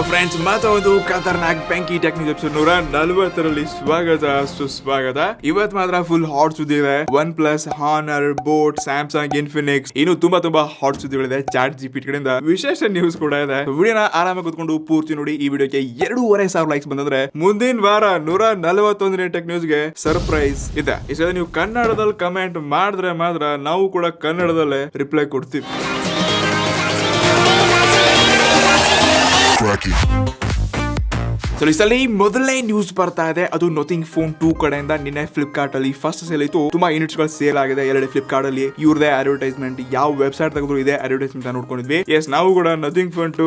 Friends, ಮತ್ತೊಂದು ಖತರ್ನಾಕ್ ಬೆಂಕಿ technique episode 140ರಲ್ಲಿ ಸ್ವಾಗತ ಸುಸ್ವಾಗತ. ಇವತ್ ಮಾತ್ರ ಫುಲ್ ಹಾಟ್ ಸುದ್ದಿ ಇದೆ. One plus, honour, boat, Samsung, Infinix, ಇನ್ನು ತುಂಬಾ ಹಾಟ್ ಸುದ್ದಿಗಳಿದೆ ಚಾಟ್ ಜಿಪಿಟಿ ಕಡೆಯಿಂದ. ವಿಶೇಷ ನ್ಯೂಸ್ ಕೂಡ ಇದೆ. ವಿಡಿಯೋನ ಆರಾಮಾಗಿ ಕೂತ್ಕೊಂಡು ಪೂರ್ತಿ ನೋಡಿ. ಈ ವಿಡಿಯೋಗೆ 2,500 ಲೈಕ್ಸ್ ಬಂದಂದ್ರೆ ಮುಂದಿನ ವಾರ 141ನೇ ಟೆಕ್ ನ್ಯೂಸ್ಗೆ ಸರ್ಪ್ರೈಸ್ ಇದೆ. ಈ ಸಲ ನೀವು ಕನ್ನಡದಲ್ಲಿ ಕಮೆಂಟ್ ಮಾಡಿದ್ರೆ ಮಾತ್ರ ನಾವು ಕೂಡ ಕನ್ನಡದಲ್ಲೇ ರಿಪ್ಲೈ ಕೊಡ್ತೀವಿ. ಈ ಸಲ ಮೊದಲನೇ ನ್ಯೂಸ್ ಬರ್ತಾ ಇದೆ. ಅದು ನಥಿಂಗ್ ಫೋನ್ 2 ಕಡೆಯಿಂದ. ನಿನ್ನೆ ಫ್ಲಿಪ್ಕಾರ್ಟ್ ಅಲ್ಲಿ ಫಸ್ಟ್ ಸೇಲ್ ಇತ್ತು. ತುಂಬಾ ಯೂನಿಟ್ಸ್ ಗಳು ಸೇಲ್ ಆಗಿದೆ. ಎರಡು ಫ್ಲಿಪ್ಕಾರ್ಟ್ ಅಲ್ಲಿ ಇವ್ರದೇ ಅಡ್ವರ್ಟೈಸ್ಮೆಂಟ್, ಯಾವ ವೆಬ್ಸೈಟ್ ತೆಗೆದ್ರು ಇದೆ ಅಡ್ವರ್ಟೈಸ್ಮೆಂಟ್ ನೋಡ್ಕೊಂಡಿದ್ವಿ. ಎಸ್, ನಾವು ಕೂಡ nothing phone 2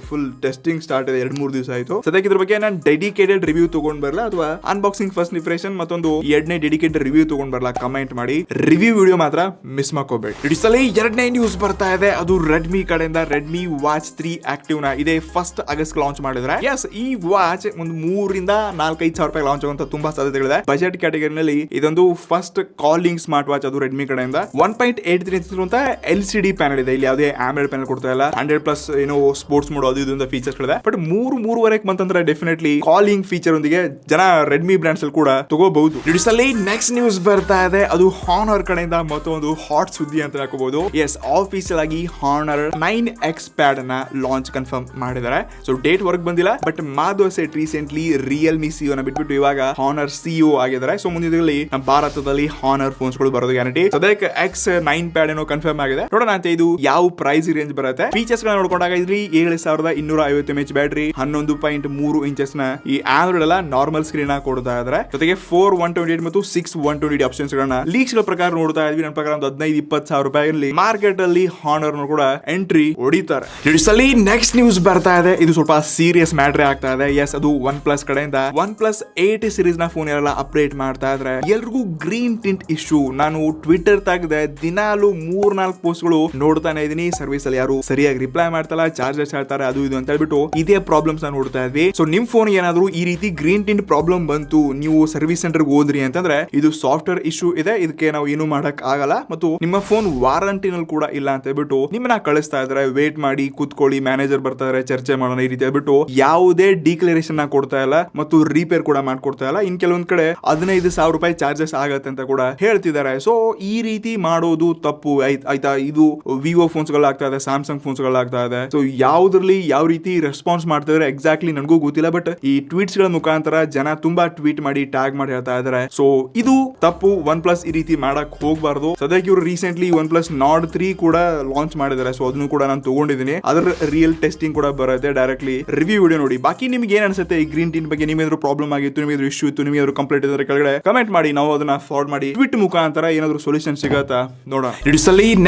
full testing start ಇದೆ. 2-3 ದಿವಸ ಆಯ್ತು. ಸದ್ಯಕ್ಕೆ ಇದ್ರ ಬಗ್ಗೆ ನಾನು ಡೆಡಿಕೇಟೆಡ್ ರಿವ್ಯೂ ತಗೊಂಡ್ ಬರಲ್ಲ, ಅಥವಾ ಅನ್ಬಾಕ್ಸಿಂಗ್ ಫಸ್ಟ್ ಇಂಪ್ರೆಷನ್ ಮತ್ತೊಂದು ಎರಡನೇ ಡೆಡಿಕೇಟೆಡ್ ರಿವ್ಯೂ ತಗೊಂಡ್ ಬರಲ್ಲ. ಕಮೆಂಟ್ ಮಾಡಿ. ರಿವ್ಯೂ ವಿಡಿಯೋ ಮಾತ್ರ ಮಿಸ್ ಮಾಡ್ಕೋಬೇಡಿ. ಈ ಸಲ ಎರಡನೇ ನ್ಯೂಸ್ ಬರ್ತಾ ಇದೆ. ಅದು ರೆಡ್ಮಿ ಕಡೆಯಿಂದ. ರೆಡ್ಮಿ ವಾಚ್ 3 ಆಕ್ಟಿವ್ ನ ಇದೆ ಫಸ್ಟ್ ಆಗಸ್ಟ್ ಲಾಂಚ್ ಮಾಡಿದ್ರೆ. ಎಸ್, ಈ ವಾಚ್ ಒಂದು 3,000-4,500 ರೂಪಾಯಿ ಲಾಂಚ್ ಆಗುವಂತ ತುಂಬಾ ಸಾಧ್ಯತೆಗಳಿದೆ. ಬಜೆಟ್ ಕ್ಯಾಟಗರಿನಲ್ಲಿ ಇದೊಂದು ಫಸ್ಟ್ ಕಾಲಿಂಗ್ ಸ್ಮಾರ್ಟ್ ವಾಚ್. ಅದು ರೆಡ್ಮಿ ಕಡೆಯಿಂದ 1.83 ಇಂಚ್ ಇರುವಂತ LCD ಪ್ಯಾನಲ್ ಇದೆ. ಇಲ್ಲಿ ಯಾವುದೇ ಆಮ್ರೆಡ್ ಪ್ಯಾನಲ್ ಕೊಡ್ತಾ ಇಲ್ಲ. 100+ ಏನೋ ಸ್ಪೋರ್ಟ್ಸ್ ಮೋಡ್ ಅದು ಇದು ಫೀಚರ್ಸ್ ಗಳಿದೆ. ಬಟ್ 3-3.5 ಬಂತಂದ್ರೆ ಡೆಫಿನೆಟ್ಲಿ ಕಾಲಿಂಗ್ ಫೀಚರ್ ಒಂದಿಗೆ ಜನ ರೆಡ್ಮಿ ಬ್ರಾಂಡ್ಸ್ ಅಲ್ಲಿ ಕೂಡ ತಗೋಬಹುದು. ನೆಕ್ಸ್ಟ್ ನ್ಯೂಸ್ ಬರ್ತಾ ಇದೆ. ಅದು ಹಾನರ್ ಕಡೆಯಿಂದ ಮತ್ತೊಂದು ಹಾಟ್ ಸುದ್ದಿ ಅಂತ ಹಾಕಬಹುದು. ಎಸ್, ಆಫೀಸಿಯಲ್ ಆಗಿ ಹಾನರ್ 9X ಪ್ಯಾಡ್ ಅನ್ನ ಲಾಂಚ್ ಕನ್ಫರ್ಮ್ ಮಾಡಿದ್ದಾರೆ. ಸೊ ಡೇಟ್ ವರ್ಕ್ ಬಂದಿಲ್ಲ, but Madhav Sheth recently Realme CEO ನ ಬಿಟ್ಬಿಟ್ಟು ಇವಾಗ ಹಾನರ್ ಸಿಇಒ ಆಗಿದ್ದಾರೆ. ಸೊ ಮುಂದಿನ ದಿನಗಳಲ್ಲಿ ನಮ್ಮ ಭಾರತದಲ್ಲಿ ಹಾನರ್ ಫೋನ್ಸ್ ಗಳು ಬರೋದು ಗ್ಯಾರಂಟಿ. ಸದ್ಯಕ್ಕೆ X9 ಪ್ಯಾಡ್ ಏನೋ ಕನ್ಫರ್ಮ್ ಆಗಿದೆ. ನೋಡೋಣ ಅಂತ ಇದು ಯಾವ ಪ್ರೈಸ್ ರೇಂಜ್ ಬರುತ್ತೆ. ಫೀಚರ್ಸ್ ಗಳನ್ನ ನೋಡ್ಕೊಂಡಾಗ ಇಲ್ಲಿ 7,250 mAh ಬ್ಯಾಟರಿ, 11.3 ಇಂಚಸ್ ನ ಈ ಆಂಡ್ರಾಯ್ಡ್ ಎಲ್ಲ ನಾರ್ಮಲ್ ಸ್ಕ್ರೀನ್ ಕೊಡ್ತಾ ಇದ್ದಾರೆ. ಜೊತೆಗೆ 4/128 ಮತ್ತು 6/120 ಆಪ್ಷನ್ಸ್ ಗಳನ್ನ ಲೀಕ್ಸ್ ಗಳ ಪ್ರಕಾರ ನೋಡ್ತಾ ಇದ್ವಿ. ನನ್ನ ಪ್ರಕಾರ 15,000-20,000 ರೂಪಾಯಿಯಲ್ಲಿ ಮಾರ್ಕೆಟ್ ಅಲ್ಲಿ ಹಾನರ್ ಕೂಡ ಎಂಟ್ರಿ ಹೊಡಿತಾರೆ. ನೆಕ್ಸ್ಟ್ ನ್ಯೂಸ್ ಬರ್ತಾ ಇದೆ. ಇದು ಸ್ವಲ್ಪ ಸೀರಿಯಸ್ ಮ್ಯಾಟರ್ ಆಗ್ತಾ ಇದೆ. ಎಸ್, ಅದು ಒನ್ ಪ್ಲಸ್ ಕಡೆಯಿಂದ. ಒನ್ ಪ್ಲಸ್ 8 ಸೀರೀಸ್ ನ ಫೋನ್ ಎಲ್ಲ ಅಪ್ಡೇಟ್ ಮಾಡ್ತಾ ಇದ್ರೆ ಎಲ್ರಿಗೂ ಗ್ರೀನ್ ಟಿಂಟ್ ಇಶ್ಯೂ. ನಾನು ಟ್ವಿಟರ್ ತಾಗದೆ ದಿನಾಲು 3-4 ಪೋಸ್ಟ್ ಗಳು ನೋಡ್ತಾನೆ ಇದೀನಿ. ಸರ್ವಿಸ್ ಅಲ್ಲಿ ಯಾರು ಸರಿಯಾಗಿ ರಿಪ್ಲೈ ಮಾಡ್ತಲ್ಲ, ಚಾರ್ಜಸ್ ಹೇಳ್ತಾರೆ, ಅದು ಇದು ಅಂತ ಹೇಳ್ಬಿಟ್ಟು ಇದೇ ಪ್ರಾಬ್ಲಮ್ಸ್ ನೋಡ್ತಾ ಇದ್ವಿ. ಸೊ ನಿಮ್ ಫೋನ್ ಏನಾದ್ರು ಈ ರೀತಿ ಗ್ರೀನ್ ಟಿಂಟ್ ಪ್ರಾಬ್ಲಮ್ ಬಂತು, ನೀವು ಸರ್ವಿಸ್ ಸೆಂಟರ್ ಹೋದ್ರಿ ಅಂತಂದ್ರೆ ಇದು ಸಾಫ್ಟ್ವೇರ್ ಇಶ್ಯೂ ಇದೆ. ಇದಕ್ಕೆ ನಾವು ಏನು ಮಾಡಕ್ ಆಗಲ್ಲ, ಮತ್ತು ನಿಮ್ಮ ಫೋನ್ ವಾರಂಟಿನಲ್ಲಿ ಕೂಡ ಇಲ್ಲ ಅಂತ ಹೇಳ್ಬಿಟ್ಟು ನಿಮ್ಮನ್ನ ಕಳಿಸ್ತಾ ಇದ್ರೆ ವೇಟ್ ಮಾಡಿ ಕೂತ್ಕೊಳ್ಳಿ, ಮ್ಯಾನೇಜರ್ ಬರ್ತಾರೆ, ಚರ್ಚೆ ಮಾಡೋಣ ಈ ರೀತಿ ಹೇಳ್ಬಿಟ್ಟು ಯಾವುದೇ ಡಿಕ್ಲರೇಷನ್ ಕೊಡ್ತಾ ಇಲ್ಲ ಮತ್ತು ರಿಪೇರ್ ಕೂಡ ಮಾಡ್ಕೊಡ್ತಾ ಇಲ್ಲ. ಇನ್ ಕೆಲವೊಂದ್ ಕಡೆ 15,000 ರೂಪಾಯಿ ಚಾರ್ಜಸ್ ಆಗತ್ತೆ ಅಂತ ಕೂಡ ಹೇಳ್ತಿದ್ದಾರೆ. ಸೊ ಈ ರೀತಿ ಮಾಡೋದು ತಪ್ಪು ಆಯ್ತಾ. ಇದು ವಿವೋ ಫೋನ್ಸ್ ಗಳಾಗ್ತಾ ಇದೆ, ಸ್ಯಾಮ್ಸಂಗ್ ಫೋನ್ಸ್ ಗಳಾಗ್ತಾ ಇದೆ. ಸೊ ಯಾವ್ದ್ರಲ್ಲಿ ಯಾವ ರೀತಿ ರೆಸ್ಪಾನ್ಸ್ ಮಾಡ್ತಿದ್ರೆ ಎಕ್ಸಾಕ್ಟ್ಲಿ ನನಗೂ ಗೊತ್ತಿಲ್ಲ. ಬಟ್ ಈ ಟ್ವೀಟ್ಸ್ ಗಳ ಮುಖಾಂತರ ಜನ ತುಂಬಾ ಟ್ವೀಟ್ ಮಾಡಿ ಟ್ಯಾಗ್ ಮಾಡಿ ಹೇಳ್ತಾ ಇದಾರೆ. ಸೊ ಇದು ತಪ್ಪು. ಒನ್ ಪ್ಲಸ್ ಈ ರೀತಿ ಮಾಡಕ್ ಹೋಗ್ಬಾರ್ದು. ಸದ್ಯಕ್ಕೆ ಇವರು ರೀಸೆಂಟ್ಲಿ ಒನ್ ಪ್ಲಸ್ ನಾರ್ಡ್ 3 ಕೂಡ ಲಾಂಚ್ ಮಾಡಿದ್ದಾರೆ. ಸೊ ಅದನ್ನು ಕೂಡ ನಾನು ತಗೊಂಡಿದ್ದೀನಿ. ಅದರ ರಿಯಲ್ ಟೆಸ್ಟಿಂಗ್ ಕೂಡ ಬರುತ್ತೆ. ಡೈರೆಕ್ಟ್ಲಿ ರಿವ್ಯೂ ವಿಡಿಯೋ ನೋಡಿ. ಬಾಕಿ ನಿಮ್ಗೆ ಏನ್ ಅನ್ಸುತ್ತೆ ಈ ಗ್ರೀನ್ ಟಿಂಟ್ ಬಗ್ಗೆ? ನಿಮ್ಗೆ ಪ್ರಾಬ್ಲಮ್ ಆಗಿತ್ತು, ನಿಮಗೆ ಇಶ್ಯೂ ಇತ್ತು, ನಿಮಗೆ ಕಂಪ್ಲೇಂಟ್ ಇದ್ರೆ ಕೆಳಗಡೆ ಕಮೆಂಟ್ ಮಾಡಿ. ನಾವು ಅದನ್ನ ಫಾರ್ವರ್ಡ್ ಮಾಡಿ ಟ್ವೀಟ್ ಮುಖಾಂತರ ಏನಾದ್ರು ಸೊಲ್ಯೂಷನ್ ಸಿಗತ್ತಾ ನೋಡೋಣ.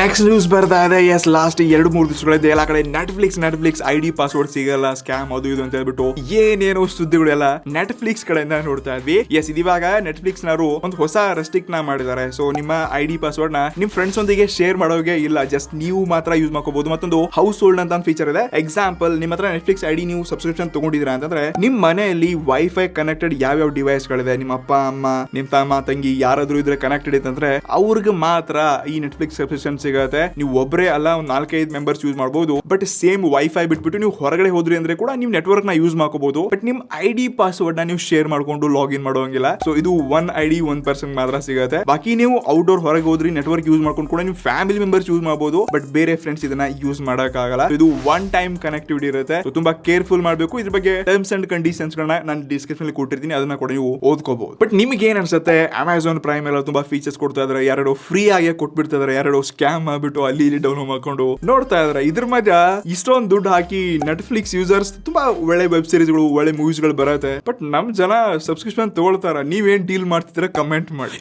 ನೆಕ್ಸ್ಟ್ ನ್ಯೂಸ್ ಬರ್ತಾ ಇದೆ. ಎಸ್, ಲಾಸ್ಟ್ 2-3 ದಿವಸಗಳಿಂದ ಎಲ್ಲ ಕಡೆ ನೆಟ್ಫ್ಲಿಕ್ಸ್ ID ಪಾಸ್ವರ್ಡ್ ಸಿಗಲ್ಲ, ಸ್ಕ್ಯಾಮ್ ಅದು ಇದು ಅಂತ ಹೇಳ್ಬಿಟ್ಟು ಏನೇನೋ ಸುದ್ದಿಗಳೆಲ್ಲ ನೆಟ್ಫ್ಲಿಕ್ಸ್ ಕಡೆಯಿಂದ ನೋಡ್ತಾ ಇದ್ವಿ. ಎಸ್, ಇವಾಗ ನೆಟ್ಫ್ಲಿಕ್ಸ್ ನವರು ಒಂದು ಹೊಸ ರೆಸ್ಟ್ರಿಕ್ಟ್ ನ ಮಾಡಿದ್ದಾರೆ. ಸೊ ನಿಮ್ಮ ID ಪಾಸ್ವರ್ಡ್ ನ ನಿಮ್ ಫ್ರೆಂಡ್ಸ್ ಒಂದಿಗೆ ಶೇರ್ ಮಾಡೋಗೆ ಇಲ್ಲ, ಜಸ್ಟ್ ನೀವು ಮಾತ್ರ ಯೂಸ್ ಮಾಡ್ಕೋಬಹುದು. ಮತ್ತೊಂದು ಹೌಸ್ ಹೋಲ್ಡ್ ಅಂತ ಫೀಚರ್ ಇದೆ. ಎಕ್ಸಾಂಪಲ್, ನಿಮ್ಮ ಹತ್ರ ನೆಟ್ಫ್ಲಿಕ್ಸ್ ID ನೀವು ಸಬ್ಸ್ಕ್ರಿಪ್ಷನ್ ತಗೊಂಡಿದ್ರ ಅಂತಂದ್ರೆ ನಿಮ್ ಮನೆಯಲ್ಲಿ ವೈಫೈ ಕನೆಕ್ಟೆಡ್ ಯಾವ ಡಿವೈಸ್ ಗಳಿದೆ, ನಿಮ್ಮ ಅಪ್ಪ ಅಮ್ಮ, ನಿಮ್ ತಮ್ಮ ತಂಗಿ ಯಾರಾದ್ರೂ ಇದ್ರೆ ಕನೆಕ್ಟೆಡ್ ಇತ್ತಂದ್ರೆ ಅವ್ರಿಗೆ ಮಾತ್ರ ಈ ನೆಟ್ಫ್ಲಿಕ್ಸ್ ಸಬ್ಸ್ಕ್ರಿಪ್ಷನ್ ಸಿಗುತ್ತೆ. ನೀವು ಒಬ್ಬರೇ ಅಲ್ಲ, ಒಂದು 4-5 ಮೆಂಬರ್ಸ್ ಯೂಸ್ ಮಾಡಬಹುದು. ಬಟ್ ಸೇಮ್ ವೈಫೈ ಬಿಟ್ಬಿಟ್ಟು ನೀವು ಹೊರಗಡೆ ಹೋದ್ರಿ ಅಂದ್ರೆ ಕೂಡ ನೀವು ನೆಟ್ವರ್ಕ್ ನ ಯೂಸ್ ಮಾಡ್ಕೋಬಹುದು. ಬಟ್ ನಿಮ್ ID ಪಾಸ್ವರ್ಡ್ ನ ನೀವು ಶೇರ್ ಮಾಡ್ಕೊಂಡು ಲಾಗಿನ್ ಮಾಡೋಂಗಿಲ್ಲ. ಸೊ ಇದು ಒನ್ ID 1 ಪರ್ಸನ್ ಮಾತ್ರ ಸಿಗುತ್ತೆ. ಬಾಕಿ ನೀವು ಔಟ್ಡೋರ್ ಹೊರಗೆ ಹೋದ್ರಿ ನೆಟ್ವರ್ಕ್ ಯೂಸ್ ಮಾಡ್ಕೊಂಡು ಕೂಡ ನೀವು ಫ್ಯಾಮಿಲಿ ಮೆಂಬರ್ಸ್ ಯೂಸ್ ಮಾಡಬಹುದು. ಬಟ್ ಬೇರೆ ಫ್ರೆಂಡ್ಸ್ ಇದನ್ನ ಯೂಸ್ ಮಾಡಕ್ ಆಗಲ್ಲ. ಇದು ಒನ್ ಟೈಮ್ ಕನೆಕ್ಟಿವಿಟಿ ಇರುತ್ತೆ. ತುಂಬಾ ಕೇರ್ಫುಲ್ ಮಾಡಬೇಕು. ಇದ್ರ ಬಗ್ಗೆ ಟರ್ಮ್ಸ್ ಅಂಡ್ ಕಂಡೀಷನ್ಸ್ ಗಳನ್ನ ನಾನು ಡಿಸ್ಕ್ರಿಪ್ಷನ್ ಅಲ್ಲಿ ಕೊಟ್ಟಿರ್ತೀನಿ, ಅದನ್ನ ಕೂಡ ನೀವು ಓದ್ಕೋಬಹುದು. ಬಟ್ ನಿಮ್ಗೆ ಏನ್ ಅನ್ಸುತ್ತೆ? ಅಮೆಝಾನ್ ಪ್ರೈಮ್ ಎಲ್ಲ ತುಂಬಾ ಫೀಚರ್ಸ್ ಕೊಡ್ತಾ ಇದಾರೆ, ಯಾರು ಫ್ರೀ ಆಗಿ ಕೊಟ್ಬಿಡ್ತಾ ಇದಾರೆ, ಯಾರು ಸ್ಕ್ಯಾಮ್ ಮಾಡ್ಬಿಟ್ಟು ಅಲ್ಲಿ ಇಲ್ಲಿ ಡೌನ್ಲೋಡ್ ಮಾಡ್ಕೊಂಡು ನೋಡ್ತಾ ಇದಾರೆ. ಇದ್ರ ಮಧ್ಯ ಇಷ್ಟೊಂದು ದುಡ್ಡು ಹಾಕಿ ನೆಟ್ಫ್ಲಿಕ್ಸ್ ಯೂಸರ್ಸ್ ತುಂಬಾ ಒಳ್ಳೆ ವೆಬ್ ಸೀರೀಸ್ ಗಳು, ಒಳ್ಳೆ ಮೂವೀಸ್ ಗಳು ಬರುತ್ತೆ. ಬಟ್ ನಮ್ ಜನ ಸಬ್ಸ್ಕ್ರಿಪ್ಷನ್ ತಗೊಳ್ತಾರ. ನೀವೇನ್ ಡೀಲ್ ಮಾಡ್ತಿದ್ರೆ ಕಮೆಂಟ್ ಮಾಡಿ.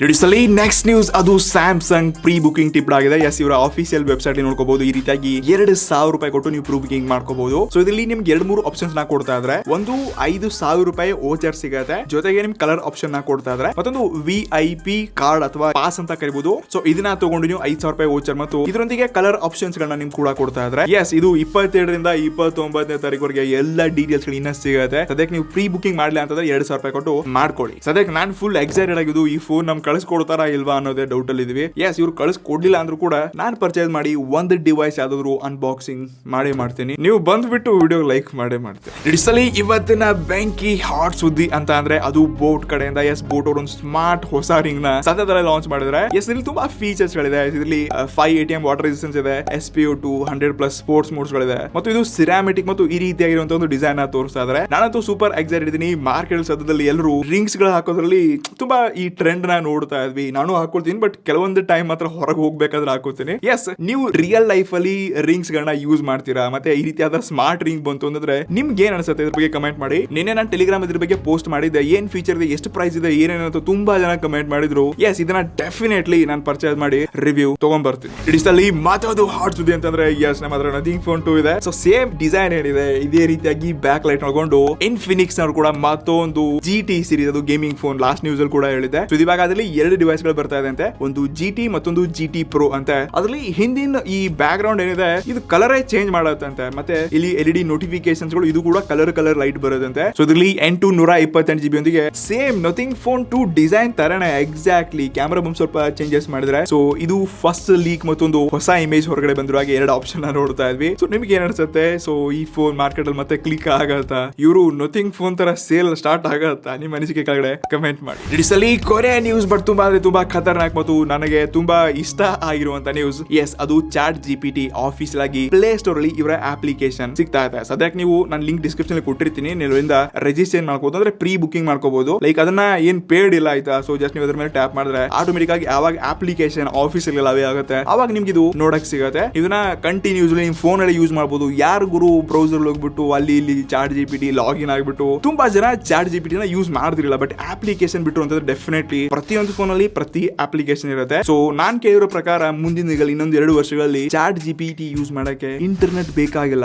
ನೆಕ್ಸ್ಟ್ ನ್ಯೂಸ್, ಅದು ಸ್ಯಾಮ್ಸಂಗ್ ಪ್ರೀ ಬುಕಿಂಗ್ ಟಿಪ್ ಆಗಿದೆ. ಎಸ್, ಇವರ ಆಫೀಸಿಯಲ್ ವೆಬ್ಸೈಟ್ ನೋಡ್ಕೋಬಹುದು. ಈ ರೀತಿಯಾಗಿ 2,000 ರೂಪಾಯಿ ಕೊಟ್ಟು ನೀವು ಪ್ರೀ ಬುಕಿಂಗ್ ಮಾಡ್ಕೋಬಹುದು. ಸೊ ಇದರಲ್ಲಿ ನಿಮ್ಗೆ 2-3 ಆಪ್ಷನ್ಸ್ ನ ಕೊಡ್ತಾ ಇದ್ರೆ, ಒಂದು ₹5,000 ವೋಚರ್ ಸಿಗತ್ತೆ. ಜೊತೆಗೆ ನಿಮ್ ಕಲರ್ ಆಪ್ಷನ್ ನ ಕೊಡ್ತಾ ಇದ್ರೆ ಮತ್ತೊಂದು VIP ಕಾರ್ಡ್ ಅಥವಾ ಪಾಸ್ ಅಂತ ಕರಿಬಹುದು. ಸೊ ಇದನ್ನ ತಗೊಂಡು ನೀವು ₹5,000 ವೋಚರ್ ಮತ್ತು ಇದರೊಂದಿಗೆ ಕಲರ್ ಆಪ್ಷನ್ಸ್ ಗಳನ್ನ ನಿಮ್ ಕೂಡ ಕೊಡ್ತಾ ಇದ್ರೆ. ಎಸ್, ಇದು 27ರಿಂದ 29ನೇ ತಾರೀಕುವರೆಗೆ ಎಲ್ಲ ಡೀಟೇಲ್ಸ್ ಗಳು ಇನ್ನ ಸಿಗುತ್ತೆ. ಸದ್ಯಕ್ಕೆ ನೀವು ಪ್ರೀ ಬುಕಿಂಗ್ ಮಾಡ್ಲಿ ಅಂತಂದ್ರೆ ₹2,000 ಕೊಟ್ಟು ಮಾಡ್ಕೊಳ್ಳಿ. ಸದ್ಯಕ್ಕೆ ನಾನು ಫುಲ್ ಎಕ್ಸೈಟೆಡ್ ಆಗಿದ್ದು ಈ ಫೋನ್ ನಮ್ ಕಳಿಸ್ಕೊಡ್ತಾರಾ ಇಲ್ವಾ ಅನ್ನೋದೇ ಡೌಟ್ ಅಲ್ಲಿ ಇದೀವಿ. ಎಸ್, ಇವ್ರು ಕಳಿಸ್ಕೊಡ್ಲಿಲ್ಲ ಅಂದ್ರೂ ಕೂಡ ನಾನು ಪರ್ಚೇಸ್ ಮಾಡಿ ಒಂದು ಡಿವೈಸ್ ಯಾವ್ದಾದ್ರು ಅನ್ಬಾಕ್ಸಿಂಗ್ ಮಾಡೇ ಮಾಡ್ತೀನಿ. ನೀವು ಬಂದ್ಬಿಟ್ಟು ವಿಡಿಯೋ ಲೈಕ್ ಮಾಡೇ ಮಾಡ್ತೀನಿ. ಇಡಿಸಲಿ ಇವತ್ತಿನ ಬೆಂಕಿ ಹಾಟ್ ಸುದ್ದಿ ಅಂತ ಅಂದ್ರೆ ಅದು ಬೋಟ್ ಕಡೆಯಿಂದ. ಎಸ್, ಬೋಟ್ ಅವರು ಒಂದು ಸ್ಮಾರ್ಟ್ ಹೊಸ ರಿಂಗ್ ನ ಸದ್ಯದಲ್ಲೇ ಲಾಂಚ್ ಮಾಡಿದ್ರೆ. ಎಸ್, ಇಲ್ಲಿ ತುಂಬಾ ಫೀಚರ್ಸ್ ಗಳಿದೆ. ಇದರಲ್ಲಿ 5 ATM ವಾಟರ್ ರೆಸಿಸ್ಟೆನ್ಸ್ ಇದೆ, SPO2 100+ ಸ್ಪೋರ್ಟ್ಸ್ ಮೋಡ್ಸ್ ಗಳಿದೆ ಮತ್ತು ಇದು ಸಿರಾಮಿಟಿಕ್ ಮತ್ತು ಈ ರೀತಿಯಾಗಿರುವಂತಹ ಒಂದು ಡಿಸೈನ್ ನ ತೋರಿಸ್ತಾ ಇದ್ದಾರೆ. ನಾನಂತೂ ಸೂಪರ್ ಎಕ್ಸೈಟೆಡ್ ಇದ್ದೀನಿ. ಮಾರ್ಕೆಟ್ ಸದ್ಯದಲ್ಲಿ ಎಲ್ಲರೂ ರಿಂಗ್ಸ್ ಗಳು ಹಾಕೋದ್ರಲ್ಲಿ ತುಂಬಾ ಈ ಟ್ರೆಂಡ್ ನ ನೋಡ್ತಾ ಇದ್ವಿ. ನಾನು ಹಾಕೊಳ್ತೀನಿ, ಬಟ್ ಕೆಲವೊಂದು ಟೈಮ್ ಮಾತ್ರ ಹೊರಗೆ ಹೋಗ್ಬೇಕಾದ್ರೆ ಹಾಕೋತೀನಿ. ಎಸ್, ನೀವು ರಿಯಲ್ ಲೈಫ್ ಅಲ್ಲಿ ರಿಂಗ್ಸ್ ಗಳನ್ನ ಯೂಸ್ ಮಾಡ್ತೀರಾ? ಮತ್ತೆ ಈ ರೀತಿಯಾದ ಸ್ಮಾರ್ಟ್ ರಿಂಗ್ ಬಂತು ಅಂದ್ರೆ ನಿಮ್ಗೆ ಏನ್ ಅನ್ಸುತ್ತೆ ಇದ್ರ ಬಗ್ಗೆ ಕಮೆಂಟ್ ಮಾಡಿ. ನಿನ್ನೆ ನಾನು ಟೆಲಿಗ್ರಾಮ್ ಇದ್ರ ಬಗ್ಗೆ ಪೋಸ್ಟ್ ಮಾಡಿದ್ದೆ. ಏನ್ ಫೀಚರ್ ಇದೆ, ಎಷ್ಟು ಪ್ರೈಸ್ ಇದೆ, ಏನೇನಂತ ತುಂಬಾ ಜನ ಕಮೆಂಟ್ ಮಾಡಿದ್ರು. ಎಸ್, ಇದನ್ನ ಡೆಫಿನೆಟ್ಲಿ ನಾನು ಪರ್ಚೇಸ್ ಮಾಡಿ ರಿವ್ಯೂ ತಗೊಂಡ್ ಬರ್ತೀನಿ. ಇಡಿಸಲಿ ಮಾತಾಡೋದು ಹಾಟ್ ಸುದ್ದಿ ಅಂತಂದ್ರೆ ಎಸ್, ನಮ್ಮ ಹತ್ರ ನಥಿಂಗ್ ಫೋನ್ 2 ಇದೆ. ಸೊ ಸೇಮ್ ಡಿಸೈನ್ ಏನಿದೆ ಇದೇ ರೀತಿಯಾಗಿ ಬ್ಯಾಕ್ ಲೈಟ್ ನೋಡ್ಕೊಂಡು ಇನ್ಫಿನಿಕ್ಸ್ ನವರು ಕೂಡ ಮತ್ತೊಂದು GT ಸೀರೀಸ್, ಅದು ಗೇಮಿಂಗ್ ಫೋನ್ ಲಾಸ್ಟ್ ನ್ಯೂಸ್ ಅಲ್ಲಿ ಕೂಡ ಹೇಳಿದೆ. ಸೊ ಇವಾಗ ಅದರಲ್ಲಿ 2 ಡಿವೈಸ್ ಗಳು ಬರ್ತಾ ಇದೆ ಅಂತೆ. ಒಂದು GT ಮತ್ತೊಂದು GT Pro ಅಂತ. ಅದರಲ್ಲಿ ಹಿಂದಿನ ಈ ಬ್ಯಾಕ್ ಗ್ರೌಂಡ್ ಏನಿದೆ ಇದು ಕಲರೇ ಚೇಂಜ್ ಮಾಡತ್ತಂತೆ. ಮತ್ತೆ ಇಲ್ಲಿ LED ನೋಟಿಫಿಕೇಶನ್ಸ್ ಗಳು ಇದು ಕೂಡ ಕಲರ್ ಲೈಟ್ ಬರೋದಂತೆ. ಸೊ ಇದರಲ್ಲಿ 828GB ಒಂದಿಗೆ ಸೇಮ್ ನಥಿಂಗ್ ಫೋನ್ 2 ಡಿಸೈನ್ ತರನೇ ಎಕ್ಸಾಕ್ಟ್ಲಿ. ಕ್ಯಾಮೆರಾ ಬಂದ್ ಸ್ವಲ್ಪ ಚೇಂಜಸ್ ಮಾಡಿದ್ರೆ. ಸೊ ಇದು ಫಸ್ಟ್ ಲೀಕ್ ಮತ್ತೊಂದು ಹೊಸ ಇಮೇಜ್ ಹೊರಗಡೆ ಬಂದಿರುವಾಗ 2 ಆಪ್ಷನ್ ನೋಡ್ತಾ ಇದ್ವಿ. ಸೊ ನಿಮ್ಗೆ ಏನ್ ಅನ್ಸುತ್ತೆ? ಸೊ ಈ ಫೋನ್ ಮಾರ್ಕೆಟ್ ಅಲ್ಲಿ ಮತ್ತೆ ಕ್ಲಿಕ್ ಆಗತ್ತಾ? ಇವರು ನಥಿಂಗ್ ಫೋನ್ ತರ ಸೇಲ್ ಸ್ಟಾರ್ಟ್ ಆಗತ್ತಾ? ನಿಮ್ಮ ಅನಿಸಿಕೆ ಕೆಳಗಡೆ ಕಮೆಂಟ್ ಮಾಡಿ. ಇಡಿಸಲಿ ಕೊರಿಯಾ ನ್ಯೂಸ್ ಬಟ್ ತುಂಬಾ ಖತರ್ನಾಕ್ ಮತ್ತು ನನಗೆ ತುಂಬಾ ಇಷ್ಟ ಆಗಿರುವಂತ ನ್ಯೂಸ್. ಎಸ್, ಅದು ಚಾಟ್ GPT ಆಫೀಸಿಯಲ್ ಆಗಿ ಪ್ಲೇ ಸ್ಟೋರ್ ಅಲ್ಲಿ ಇವರ ಅಪ್ಲಿಕೇಶನ್ ಸಿಗ್ತಾ ಇದೆ. ಸದ್ಯಕ್ಕೆ ನೀವು ನಾನು ಲಿಂಕ್ ಡಿಸ್ಕ್ರಿಪ್ಷನ್ ಅಲ್ಲಿ ಕೊಟ್ಟಿರ್ತೀನಿ. ನೀವು ಇದರಿಂದ ರಿಜಿಸ್ಟ್ರೇಷನ್ ಮಾಡ್ಕೋಬಹುದು, ಅಂದ್ರೆ ಪ್ರೀ ಬುಕಿಂಗ್ ಮಾಡ್ಕೋಬಹುದು. ಲೈಕ್ ಅದನ್ನ ಏನ್ ಪೇಡ್ ಇಲ್ಲ ಆಯ್ತಾ. ಸೊ ಜಸ್ಟ್ ನೀವು ಅದ್ರ ಮೇಲೆ ಟ್ಯಾಪ್ ಮಾಡಿದ್ರೆ ಆಟೋಮೆಟಿಕ್ ಆಗಿ ಯಾವಾಗ ಅಪ್ಲಿಕೇಶನ್ ಆಫೀಸಿಯಲ್ ಅವೇ ಆಗುತ್ತೆ ಅವಾಗ ನಿಮ್ಗೆ ಇದು ನೋಡಕ್ ಸಿಗುತ್ತೆ. ಇದನ್ನ ಕಂಟಿನ್ಯೂಸ್ಲಿ ನಿಮ್ ಫೋನ್ ಅಲ್ಲಿ ಯೂಸ್ ಮಾಡಬಹುದು. ಯಾರು ಗುರು ಬ್ರೌಸರ್ ಹೋಗ್ಬಿಟ್ಟು ಅಲ್ಲಿ ಇಲ್ಲಿ ಚಾಟ್ GPT ಲಾಗಿನ್ ಆಗ್ಬಿಟ್ಟು ತುಂಬಾ ಜನ ಚಾಟ್ GPT ನ ಯೂಸ್ ಮಾಡ್ತಿರಲಿಲ್ಲ. ಬಟ್ ಅಪ್ಲಿಕೇಶನ್ ಬಿಟ್ಟು ಅಂತಂದ್ರೆ ಡೆಫಿನೆಟ್ಲಿ ಪ್ರತಿಯೊಂದು ಫೋನ್ ಅಲ್ಲಿ ಪ್ರತಿ ಅಪ್ಲಿಕೇಶನ್ ಇರುತ್ತೆ. ಸೊ ನಾನ್ ಕೇಳಿರೋ ಪ್ರಕಾರ ಮುಂದಿನ ಇನ್ನೊಂದು 2 ವರ್ಷಗಳಲ್ಲಿ ಚಾಟ್ GPT ಯೂಸ್ ಮಾಡಕ್ಕೆ ಇಂಟರ್ನೆಟ್ ಬೇಕಾಗಲ್ಲ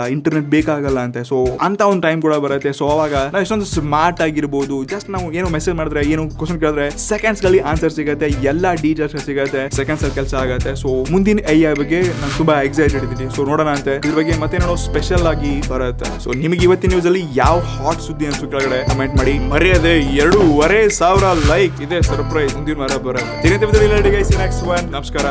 ಅಂತೆ. ಸೊ ಅಂತ ಒಂದು ಟೈಮ್ ಕೂಡ ಬರುತ್ತೆ. ಸೊ ಅವಾಗ ನಾವು ಎಷ್ಟೊಂದು ಸ್ಮಾರ್ಟ್ ಆಗಿರ್ಬೋದು. ಜಸ್ಟ್ ನಾವು ಏನೋ ಮೆಸೇಜ್ ಮಾಡಿದ್ರೆ, ಏನೋ ಕ್ವಶನ್ ಕೇಳಿದ್ರೆ ಸೆಕೆಂಡ್ಸ್ ಗಳಲ್ಲಿ ಆನ್ಸರ್ ಸಿಗುತ್ತೆ, ಎಲ್ಲಾ ಡೀಟೇಲ್ಸ್ ಸಿಗುತ್ತೆ, ಸೆಕೆಂಡ್ಸ್ ಅಲ್ಲಿ ಕೆಲಸ ಆಗುತ್ತೆ. ಸೊ ಮುಂದಿನ AI ಬಗ್ಗೆ ನಾನು ತುಂಬಾ ಎಕ್ಸೈಟೆಡ್ ಇದ್ದೀನಿ. ಸೊ ನೋಡೋಣ ಅಂತೆ ಇದ್ರ ಬಗ್ಗೆ ಮತ್ತೆ ಏನೋ ಸ್ಪೆಷಲ್ ಆಗಿ ಬರುತ್ತೆ. ಸೊ ನಿಮಗೆ ಇವತ್ತಿನ ನ್ಯೂಸ್ ಅಲ್ಲಿ ಯಾವ ಹಾಟ್ ಸುದ್ದಿ ಅನ್ಸು ಕೆಳಗಡೆ ಕಮೆಂಟ್ ಮಾಡಿ. ಮರೆಯದೆ 2,500 ಲೈಕ್ ಇದೆ ಸರ್ಪ್ರೈಸ್ ಮುಂದಿನ ವಾರ ಬರುತ್ತೆ. ನಮಸ್ಕಾರ.